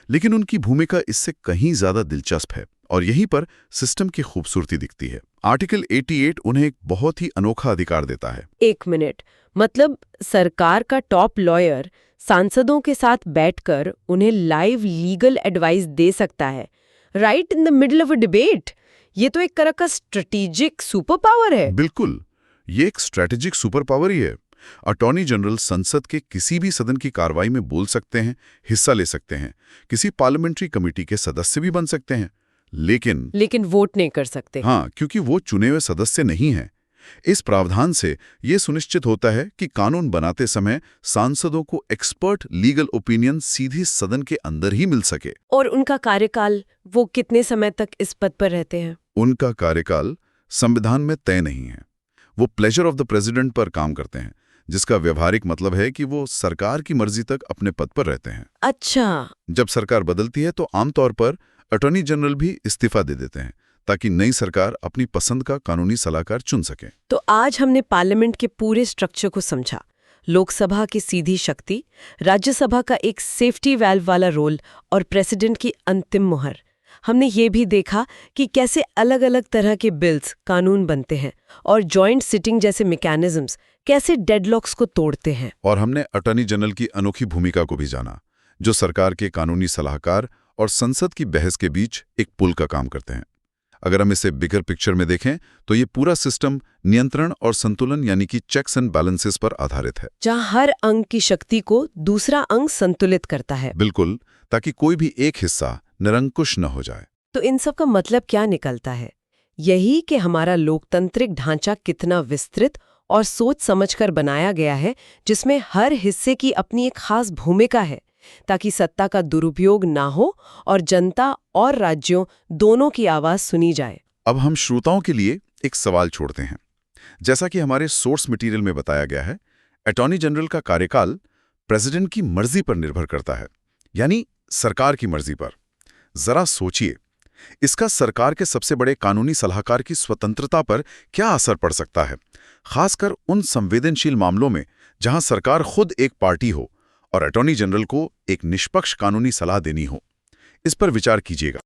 Speaker 2: लेकिन उनकी भूमिका इससे कहीं ज्यादा दिलचस्प है और यहीं पर सिस्टम की खूबसूरती दिखती है। आर्टिकल 88 उन्हें एक बहुत ही अनोखा अधिकार देता है।
Speaker 1: एक मिनट, मतलब सरकार का टॉप लॉयर सांसदों के साथ बैठकर उन्हें लाइव लीगल एडवाइस दे सकता है, right in the middle of a debate. ये तो एक तरह का स्ट्रेटेजिक सुपर पावर है।
Speaker 2: बिल्कुल, ये एक स्ट्रेटेजिक सुपर पावर ही है। अटॉर्नी जनरल संसद के किसी भी सदन की कार्रवाई में बोल सकते हैं, हिस्सा ले सकते हैं, किसी पार्लियामेंट्री कमेटी के सदस्य भी बन सकते हैं, लेकिन
Speaker 1: वोट नहीं कर सकते।
Speaker 2: हाँ, क्योंकि वो चुने हुए सदस्य नहीं हैं। इस प्रावधान से ये सुनिश्चित होता है कि कानून बनाते समय सांसदों को एक्सपर्ट लीगल ओपिनियन सीधी सदन के अंदर ही मिल सके।
Speaker 1: और उनका कार्यकाल, वो कितने समय तक इस पद पर रहते हैं?
Speaker 2: उनका कार्यकाल संविधान में तय नहीं है। वो प्लेजर ऑफ द प्रेसिडेंट पर काम करते हैं, जिसका व्यवहारिक मतलब है कि वो सरकार की मर्जी तक अपने पद पर रहते हैं।
Speaker 1: अच्छा।
Speaker 2: जब सरकार बदलती है तो आमतौर पर अटॉर्नी जनरल भी इस्तीफा दे देते हैं ताकि नई सरकार अपनी पसंद का कानूनी सलाहकार चुन सके।
Speaker 1: तो आज हमने पार्लियामेंट के पूरे स्ट्रक्चर को समझा। लोकसभा की सीधी शक्ति, राज्यसभा का एक सेफ्टी वैल्व वाला रोल और प्रेसिडेंट की अंतिम मुहर। हमने ये भी देखा कि कैसे अलग अलग तरह के बिल्स, कानून बनते हैं और जॉइंट सिटिंग जैसे मैकेनिज्म्स कैसे डेडलॉक्स को तोड़ते हैं।
Speaker 2: और हमने अटॉर्नी जनरल की अनोखी भूमिका को भी जाना, जो सरकार के कानूनी सलाहकार और संसद की बहस के बीच एक पुल का काम करते हैं। अगर हम इसे बिगर पिक्चर में देखें तो ये पूरा सिस्टम नियंत्रण और संतुलन यानी कि चेक्स एंड बैलेंसेस पर आधारित है,
Speaker 1: जहां हर अंग की शक्ति को दूसरा अंग संतुलित करता है।
Speaker 2: बिल्कुल, ताकि कोई भी एक हिस्सा निरंकुश न हो जाए।
Speaker 1: तो इन सब का मतलब क्या निकलता है? यही कि हमारा लोकतांत्रिक ढांचा कितना विस्तृत और सोच समझकर बनाया गया है, जिसमें हर हिस्से की अपनी एक खास भूमिका है, ताकि सत्ता का दुरुपयोग ना हो और जनता और राज्यों दोनों की आवाज सुनी जाए।
Speaker 2: अब हम श्रोताओं के लिए एक सवाल छोड़ते हैं। जैसा कि हमारे सोर्स मटेरियल में बताया गया है, अटॉर्नी जनरल का कार्यकाल प्रेसिडेंट की मर्जी पर निर्भर करता है, यानी सरकार की मर्जी पर। जरा सोचिए, इसका सरकार के सबसे बड़े कानूनी सलाहकार की स्वतंत्रता पर क्या असर पड़ सकता है, खासकर उन संवेदनशील मामलों में जहां सरकार खुद एक पार्टी हो और अटॉर्नी जनरल को एक निष्पक्ष कानूनी सलाह देनी हो। इस पर विचार कीजिएगा।